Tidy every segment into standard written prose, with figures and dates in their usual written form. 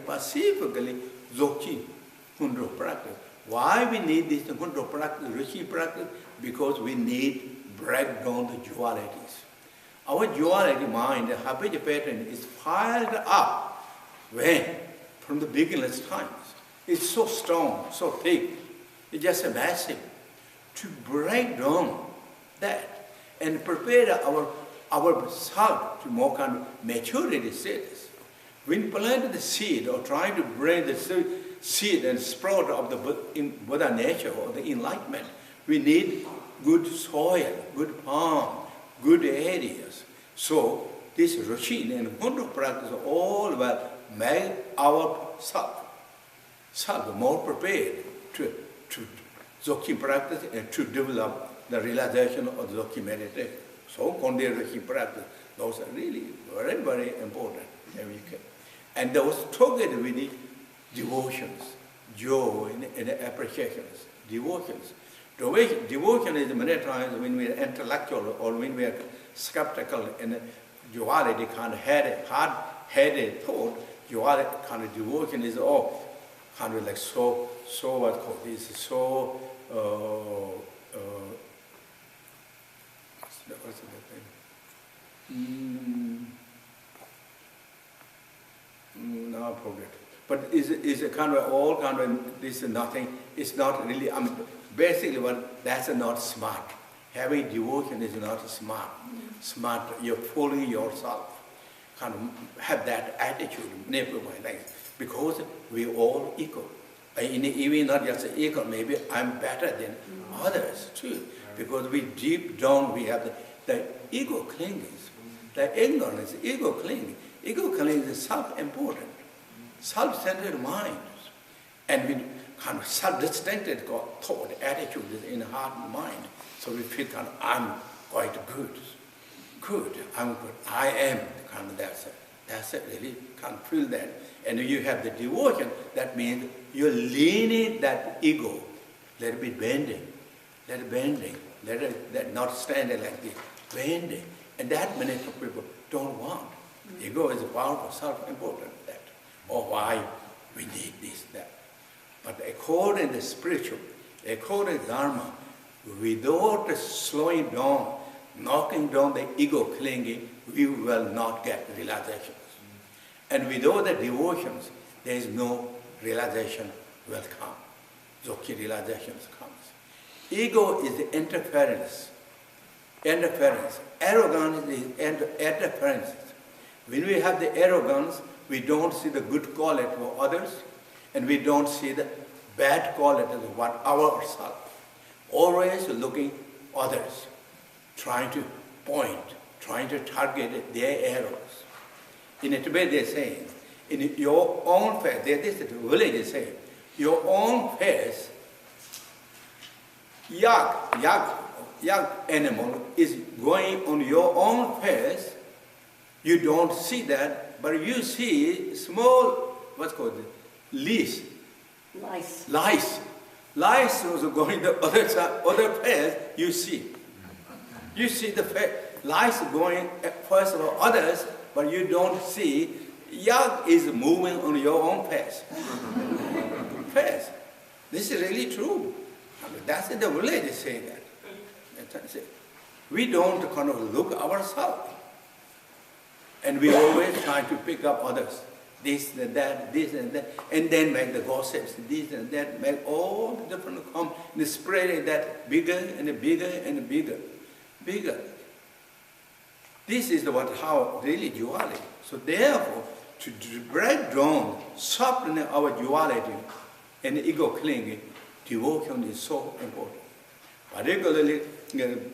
specifically Dzogchen, Rangdrol practice. Why we need this Rangdrol practice, Rishi practice? Because we need break down the dualities. Our duality mind, the habitual pattern is piled up when? From the beginner's times. It's so strong, so thick. It's just massive. To break down that and prepare our self to more kind of maturity status. When planted the seed or trying to bring the seed and sprout of the Buddha nature or the enlightenment, we need good soil, good palm, good areas. So this routine and Rangdrol practice all will make our self more prepared to Dzogchen practice and to develop the realization of Dzogchen meditation. So Routine practice, those are really very, very important. And those together we need devotions, joy and appreciations, devotions. Devotion is many times when we are intellectual or when we are skeptical and duality kind of hard-headed thought, duality kind of devotion is all kind of like so what called this, so, what's the thing? Now I forget. But is a kind of all kind of, this is nothing, it's not really, I mean, basically that's not smart. Having devotion is not smart. Smart, you're fooling yourself. Kind of have that attitude, never mind, because we all equal. Even not just equal, maybe I'm better than others too. Because we deep down we have the ego clingings, the ignorance, ego clinging. Ego clinging is self-important, self-centered minds. And we kind of self-distracted thought, attitude is in heart and mind. So we feel kind of, I'm quite good. Good, I'm good, I am. Kind of that's it, really can't feel that. And you have the devotion, that means you're leaning that ego. Let it be bending. Let it bending. Let it not standing like this. Bending. And that many people don't want. Ego is powerful, self-important, that. Or why we need this, that. But according to spiritual, according to Dharma, without slowing down, knocking down the ego clinging, we will not get realizations. And without the devotions, there is no realization will come. Dzogchen realizations comes. Ego is the interference. Arrogance is interference. When we have the arrogance, we don't see the good quality of others, and we don't see the bad quality of what ourselves. Always looking others, trying to point, trying to target their errors. In Tibet they're saying, in your own face, this is the village is saying, your own face, young animal is going on your own face. You don't see that, but you see small, what's called lice. Lice was going the other side, other face. You see the face. Lice going first of all others, but you don't see. Yag is moving on your own face. This is really true. I mean, that's the village saying that. We don't kind of look ourselves. And we always try to pick up others. This and that, and then make the gossips, this and that, make all the different come and spreading that bigger and bigger and bigger. This is how really duality. So therefore, to break down, soften our duality and ego clinging, devotion is so important. Particularly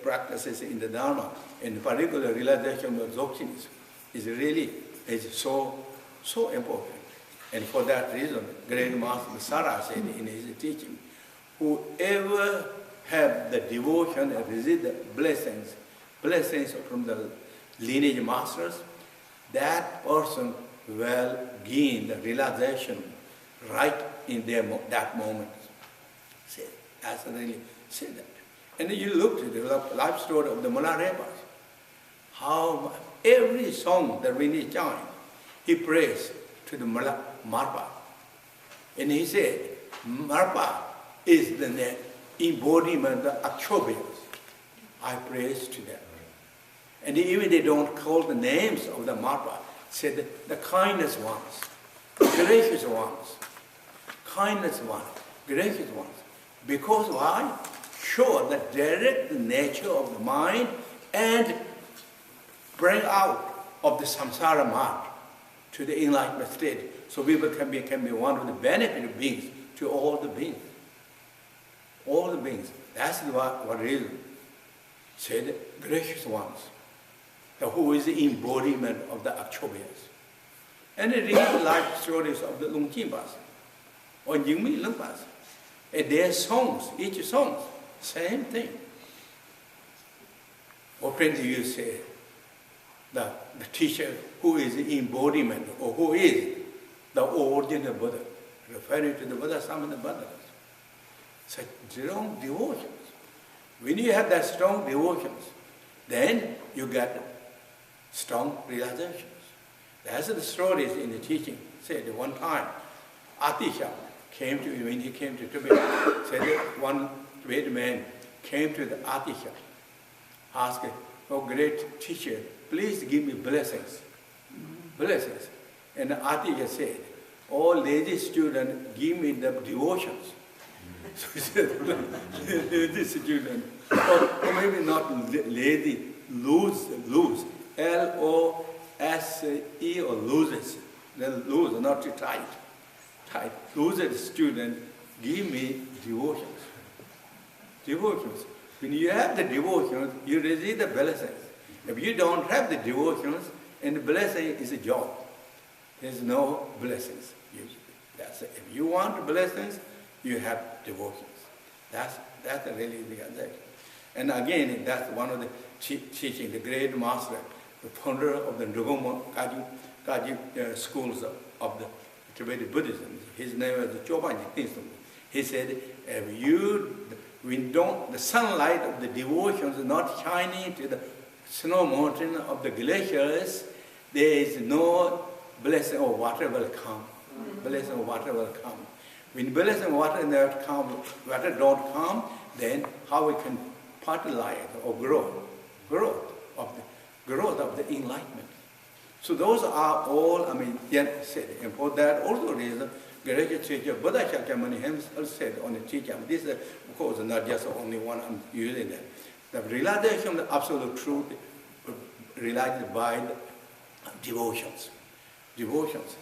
practices in the Dharma, and particular realization of Dzogchen is so important. And for that reason, Great Master Sara said in his teaching, whoever have the devotion and receive the blessings from the lineage masters, that person will gain the realization right in that moment. That's really say that. And then you look at the life story of the Malarepas, how every song that we need join, he prays to the Marpa. And he said, Marpa is the embodiment of Akshobhyas. I praise to them. And even they don't call the names of the Marpa, said the kindest ones, gracious ones, kindness ones, gracious ones. Because why? Show the direct nature of the mind and bring out of the samsara mud to the enlightenment state. So people can be one of the benefited beings to all the beings. All the beings. That's what reason. Said gracious ones, who is the embodiment of the Akshobhyas. And read the life stories of the Lungchimbas or Jingmi Lumpas. And their songs, each song, same thing. What do you say? The teacher who is the embodiment or who is the original Buddha, referring to the Buddha, some of the Buddhas. Such strong devotions. When you have that strong devotions, then you get strong realizations. That's the stories in the teaching. Said one time, Atisha came to, when he came to Tibet, said that one great man came to the Atisha, asked, oh great teacher, please give me blessings. Blessings. And Atisha said, oh lazy student, give me the devotions. So he said, lazy student, or maybe not lazy, lose, L-O-S-E or loses, lose, not too tight. Losers student, give me devotions. Devotions. When you have the devotions, you receive the blessings. If you don't have the devotions, and the blessing is a job. There's no blessings usually. That's it. If you want blessings, you have devotions. That's really the answer. And again, that's one of the teaching, the great master, the founder of the Ndogoma Kaji schools of the Tibetan Buddhism. His name was Choban. He said, the sunlight of the devotions is not shining to the snow mountain of the glaciers, there is no blessing of water will come. Blessing of water will come. When blessing of water don't come, then how we can fertilize or growth of the enlightenment. So those are all, said. And for that also reason, great teacher Buddha Shakyamuni himself said on the teaching. This is, of course, not just only one I'm using that. The realization of the absolute truth realized by the devotions. Devotions.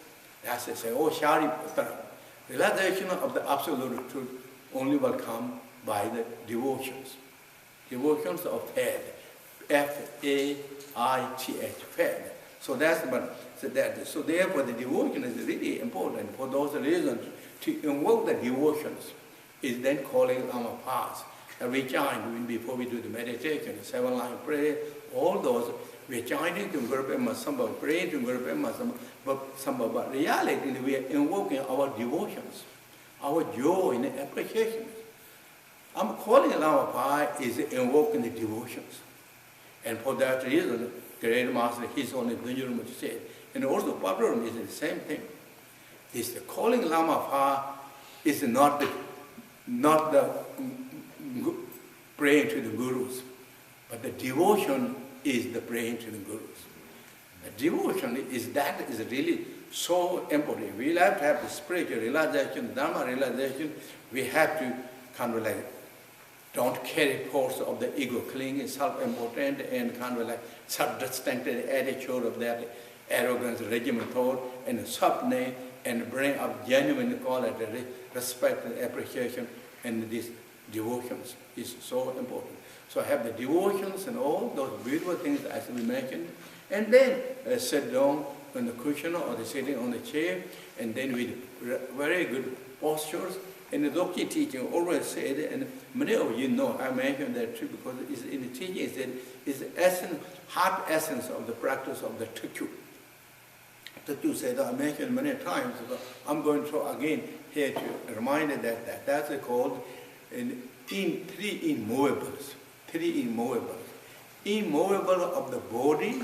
That's to say, oh Shariputra. Realization of the absolute truth only will come by the devotions. Devotions of faith. F-A-I-T-H, faith. So that's what, so therefore the devotion is really important. For those reasons, to invoke the devotions is then calling Lama paths. We chant before we do the meditation, 7-line prayer, all those, we're chanting to Guru Pema Samba, praying to Guru Pema Samba, but reality we are invoking our devotions, our joy and appreciation. I'm calling Lama Pa is invoking the devotions. And for that reason, Great Master, his only Dongyal said, and also Padma is the same thing. This calling Lama Pa is not the praying to the gurus, but the devotion is the praying to the gurus. The devotion is really so important. We have to have the spiritual realization, the Dharma realization. We have to kind of like don't carry force of the ego, clinging, self-important, and kind of like self-distracted attitude of that arrogance, regiment thought, and subtly, and bring up genuine quality, respect and appreciation, and these devotions is so important. So have the devotions and all those beautiful things as we mentioned, and then sit down on the cushion or sitting on the chair, and then with very good postures. And the Dzogchen teaching always said, and many of you know, I mentioned that too, because it's in the teaching it said, it's the essence, heart essence of the practice of the Tukyu. Tukyu said, I mentioned many times, but I'm going to again here to remind that that's called in three immovables. Three immovables. Immovable of the body,